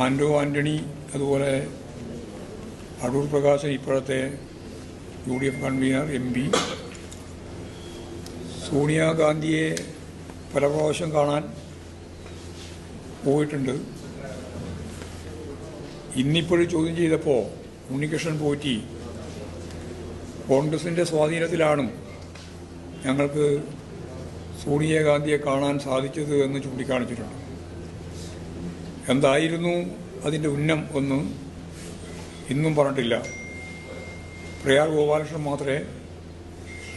ആൻഡോ ആൻ്റണി, അതുപോലെ അടൂർ പ്രകാശൻ, ഇപ്പോഴത്തെ UDF convener, MP, സോണിയാഗാന്ധിയെ പല പ്രാവശ്യം കാണാൻ പോയിട്ടുണ്ട്. ഇന്നിപ്പോഴും ചോദ്യം ചെയ്തപ്പോൾ ഉണ്ണികൃഷ്ണൻ പോറ്റി കോൺഗ്രസിൻ്റെ സ്വാധീനത്തിലാണ് ഞങ്ങൾക്ക് സോണിയാഗാന്ധിയെ കാണാൻ സാധിച്ചത് എന്ന് ചൂണ്ടിക്കാണിച്ചിട്ടുണ്ട്. എന്തായിരുന്നു അതിൻ്റെ ഉന്നം എന്ന് ഇന്നും പറഞ്ഞിട്ടില്ല. പ്രയാർ ഗോപാലകൃഷ്ണൻ മാത്രമേ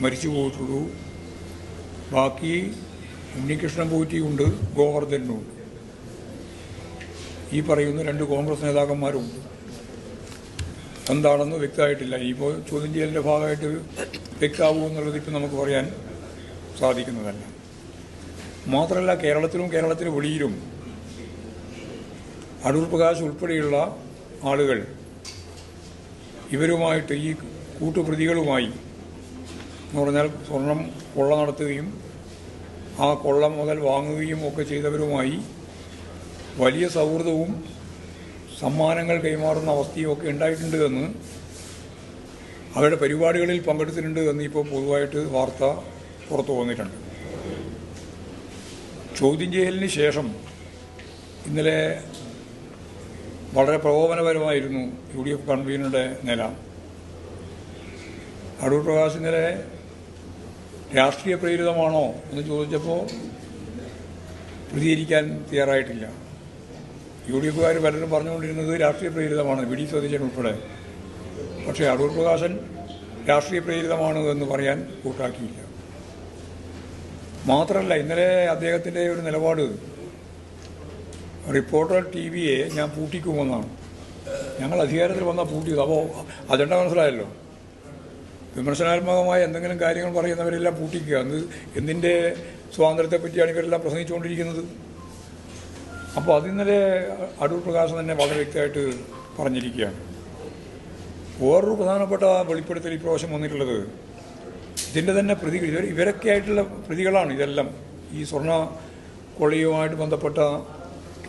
മരിച്ചു പോയിട്ടുള്ളൂ. ബാക്കി ഉണ്ണികൃഷ്ണൻ പോറ്റിയുണ്ട്, ഗോവർദ്ധനുണ്ട്, ഈ പറയുന്ന 2 കോൺഗ്രസ് നേതാക്കന്മാരുണ്ട്. എന്താണെന്ന് വ്യക്തമായിട്ടില്ല. ഇപ്പോൾ ചോദ്യം ചെയ്യലിൻ്റെ ഭാഗമായിട്ട് വ്യക്തമാകുമോ എന്നുള്ളത് ഇപ്പം നമുക്ക് പറയാൻ സാധിക്കുന്നതല്ല. മാത്രമല്ല, കേരളത്തിന് വെളിയിലും അടൂർ പ്രകാശ് ഉൾപ്പെടെയുള്ള ആളുകൾ ഇവരുമായിട്ട്, ഈ കൂട്ടുപ്രതികളുമായി എന്ന് പറഞ്ഞാൽ സ്വർണം കൊള്ള നടത്തുകയും ആ കൊള്ള മുതൽ വാങ്ങുകയും ഒക്കെ ചെയ്തവരുമായി വലിയ സൗഹൃദവും സമ്മാനങ്ങൾ കൈമാറുന്ന അവസ്ഥയും ഒക്കെ ഉണ്ടായിട്ടുണ്ട് എന്ന്, അവരുടെ പരിപാടികളിൽ പങ്കെടുത്തിട്ടുണ്ട് എന്ന് ഇപ്പോൾ പൊതുവായിട്ട് വാർത്ത പുറത്തു വന്നിട്ടുണ്ട്. ചോദ്യം ചെയ്യലിന് ശേഷം ഇന്നലെ വളരെ പ്രകോപനപരമായിരുന്നു UDF കൺവീനറുടെ നില. അടൂർ പ്രകാശ് ഇന്നലെ രാഷ്ട്രീയ പ്രേരിതമാണോ എന്ന് ചോദിച്ചപ്പോൾ പ്രതികരിക്കാൻ തയ്യാറായിട്ടില്ല. UDFകാർ പലരും പറഞ്ഞുകൊണ്ടിരുന്നത് രാഷ്ട്രീയ പ്രേരിതമാണ്, VD സതീശൻ ഉൾപ്പെടെ. പക്ഷേ അടൂർ പ്രകാശൻ രാഷ്ട്രീയ പ്രേരിതമാണ് എന്ന് പറയാൻ കൂട്ടാക്കിയില്ല. മാത്രമല്ല, ഇന്നലെ അദ്ദേഹത്തിൻ്റെ ഒരു നിലപാട് റിപ്പോർട്ടർ TVയെ ഞാൻ പൂട്ടിക്കുമെന്നാണ്. ഞങ്ങൾ അധികാരത്തിൽ വന്നാൽ പൂട്ടിയത്. അപ്പോൾ അജണ്ട മനസ്സിലായല്ലോ. വിമർശനാത്മകമായ എന്തെങ്കിലും കാര്യങ്ങൾ പറയുന്നവരെല്ലാം പൂട്ടിക്കുക. എന്തിൻ്റെ സ്വാതന്ത്ര്യത്തെപ്പറ്റിയാണ് ഇവരെല്ലാം പ്രസംഗിച്ചുകൊണ്ടിരിക്കുന്നത്? അപ്പോൾ അതിന്നലെ അടൂർ പ്രകാശൻ തന്നെ വളരെ വ്യക്തമായിട്ട് പറഞ്ഞിരിക്കുകയാണ്. വേറൊരു പ്രധാനപ്പെട്ട വെളിപ്പെടുത്തൽ ഇപ്രാവശ്യം വന്നിട്ടുള്ളത്, ഇതിൻ്റെ തന്നെ പ്രതികൾ, ഇവരൊക്കെ ആയിട്ടുള്ള പ്രതികളാണ് ഇതെല്ലാം. ഈ സ്വർണ്ണ കൊള്ളയുമായിട്ട് ബന്ധപ്പെട്ട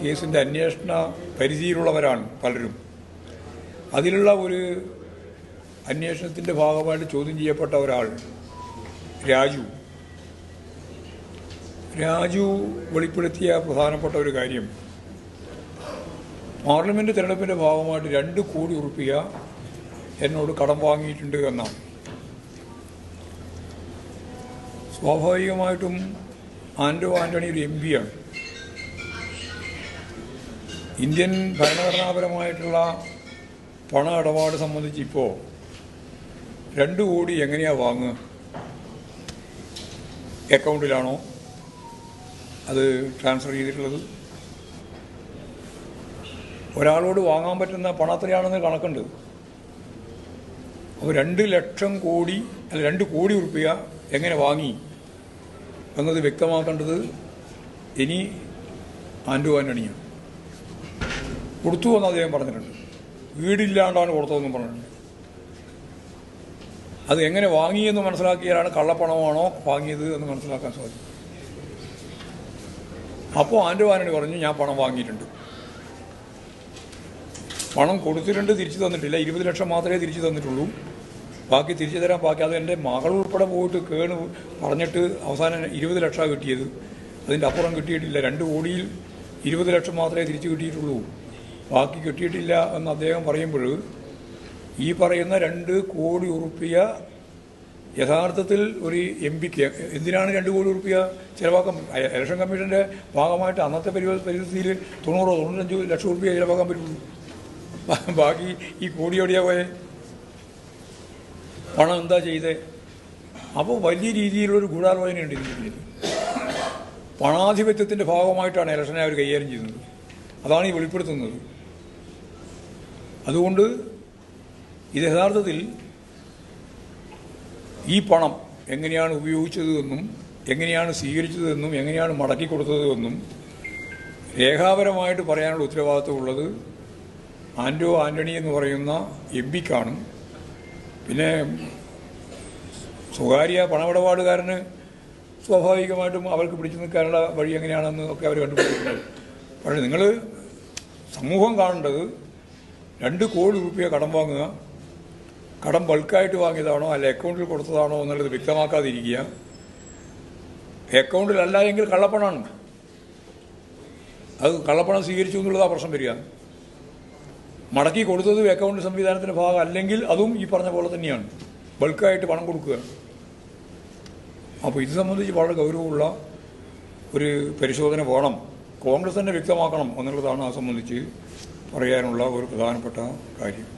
കേസിൻ്റെ അന്വേഷണ പരിധിയിലുള്ളവരാണ് പലരും. അതിലുള്ള ഒരു അന്വേഷണത്തിൻ്റെ ഭാഗമായിട്ട് ചോദ്യം ചെയ്യപ്പെട്ട ഒരാൾ രാജു വെളിപ്പെടുത്തിയ പ്രധാനപ്പെട്ട ഒരു കാര്യം, പാർലമെൻറ്റ് തിരഞ്ഞെടുപ്പിൻ്റെ ഭാഗമായിട്ട് 2 കോടി ഉറുപ്പിക എന്നോട് കടം വാങ്ങിയിട്ടുണ്ട് എന്നാണ്. സ്വാഭാവികമായിട്ടും ആൻഡോ ആൻ്റണി ഒരു MP ആണ്. ഇന്ത്യൻ ഭരണഘടനാപരമായിട്ടുള്ള പണ ഇടപാട് സംബന്ധിച്ച് ഇപ്പോൾ 2 കോടി എങ്ങനെയാണ് വാങ്ങുക? അക്കൗണ്ടിലാണോ അത് ട്രാൻസ്ഫർ ചെയ്തിട്ടുള്ളത്? ഒരാളോട് വാങ്ങാൻ പറ്റുന്ന പണം എത്രയാണെന്ന് കണക്കുണ്ട്. അപ്പോൾ 2 കോടി ഉറുപ്പിക എങ്ങനെ വാങ്ങി എന്നത് വ്യക്തമാക്കേണ്ടത് ഇനി ആൻഡോ ആൻ്റണിയാണ്. കൊടുത്തു എന്ന് അദ്ദേഹം പറഞ്ഞിട്ടുണ്ട്. വീടില്ലാണ്ടാണ് കൊടുത്തതെന്നും പറഞ്ഞിട്ടുണ്ട്. അത് എങ്ങനെ വാങ്ങിയെന്ന് മനസ്സിലാക്കിയാലാണ് കള്ളപ്പണമാണോ വാങ്ങിയത് എന്ന് മനസ്സിലാക്കാൻ സാധിക്കും. അപ്പോൾ ആൻഡോ ആൻ്റണി പറഞ്ഞു, ഞാൻ പണം വാങ്ങിയിട്ടുണ്ട്, പണം കൊടുത്തിട്ടുണ്ട്, തിരിച്ചു തന്നിട്ടില്ല. 20 ലക്ഷം മാത്രമേ തിരിച്ചു തന്നിട്ടുള്ളൂ, ബാക്കി തിരിച്ചു തരാൻ ബാക്കി. അത് എൻ്റെ മകൾ ഉൾപ്പെടെ പോയിട്ട് കേണ് പറഞ്ഞിട്ട് അവസാനം 20 ലക്ഷമാണ് കിട്ടിയത്. അതിൻ്റെ അപ്പുറം കിട്ടിയിട്ടില്ല. 2 കോടിയിൽ 20 ലക്ഷം മാത്രമേ തിരിച്ചു കിട്ടിയിട്ടുള്ളൂ, ബാക്കി കിട്ടിയിട്ടില്ല എന്ന് അദ്ദേഹം പറയുമ്പോൾ, ഈ പറയുന്ന 2 കോടി ഉറുപ്പിക യഥാർത്ഥത്തിൽ ഒരു MPക്ക് എന്തിനാണ് 2 കോടി ഉറുപ്പിക ചിലവാക്കാൻ? ഇലക്ഷൻ കമ്മീഷൻ്റെ ഭാഗമായിട്ട് അന്നത്തെ പരിസ്ഥിതിയിൽ 90-95 ലക്ഷം ഉറുപ്പിക ചിലവാക്കാൻ പറ്റുള്ളൂ. ബാക്കി ഈ കോടിയോടിയാ പോയെ പണം എന്താ ചെയ്തേ? അപ്പോൾ വലിയ രീതിയിലുള്ളൊരു ഗൂഢാലോചനയുണ്ട് ഇതിൻ്റെ പിന്നിൽ. പണാധിപത്യത്തിൻ്റെ ഭാഗമായിട്ടാണ് ഇലക്ഷനെ അവർ കൈകാര്യം ചെയ്യുന്നത്. അതാണ് ഈ വെളിപ്പെടുത്തുന്നത്. അതുകൊണ്ട് ഇത് യഥാർത്ഥത്തിൽ ഈ പണം എങ്ങനെയാണ് ഉപയോഗിച്ചത് എന്നും എങ്ങനെയാണ് സ്വീകരിച്ചതെന്നും എങ്ങനെയാണ് മടക്കി കൊടുത്തതെന്നും രേഖാപരമായിട്ട് പറയാനുള്ള ഉത്തരവാദിത്വമുള്ളത് ആൻഡോ ആൻ്റണി എന്ന് പറയുന്ന MPക്കാണ്. പിന്നെ സ്വകാര്യ പണമിടപാടുകാരന് സ്വാഭാവികമായിട്ടും അവർക്ക് പിടിച്ചു നിൽക്കാനുള്ള വഴി എങ്ങനെയാണെന്ന് ഒക്കെ അവർ കണ്ടുപിടിക്കുന്നത്. പക്ഷേ നിങ്ങൾ സമൂഹം കാണേണ്ടത് 2 കോടി രൂപ കടം വാങ്ങുക, കടം ബൾക്കായിട്ട് വാങ്ങിയതാണോ അല്ല അക്കൗണ്ടിൽ കൊടുത്തതാണോ എന്നുള്ളത് വ്യക്തമാക്കാതിരിക്കുക. അക്കൗണ്ടിലല്ല എങ്കിൽ കള്ളപ്പണമാണ്, അത് കള്ളപ്പണം സ്വീകരിച്ചു എന്നുള്ളതാണ് പ്രശ്നം വരിക. മടക്കി കൊടുത്തത് അക്കൗണ്ട് സംവിധാനത്തിൻ്റെ ഭാഗം അല്ലെങ്കിൽ അതും ഈ പറഞ്ഞ പോലെ തന്നെയാണ്, ബൾക്കായിട്ട് പണം കൊടുക്കുക. അപ്പോൾ ഇത് സംബന്ധിച്ച് വളരെ ഗൗരവമുള്ള ഒരു പരിശോധന വേണം, കോൺഗ്രസ് തന്നെ വ്യക്തമാക്കണം എന്നുള്ളതാണ് ആ സംബന്ധിച്ച് പറയാനുള്ള ഒരു പ്രധാനപ്പെട്ട കാര്യം.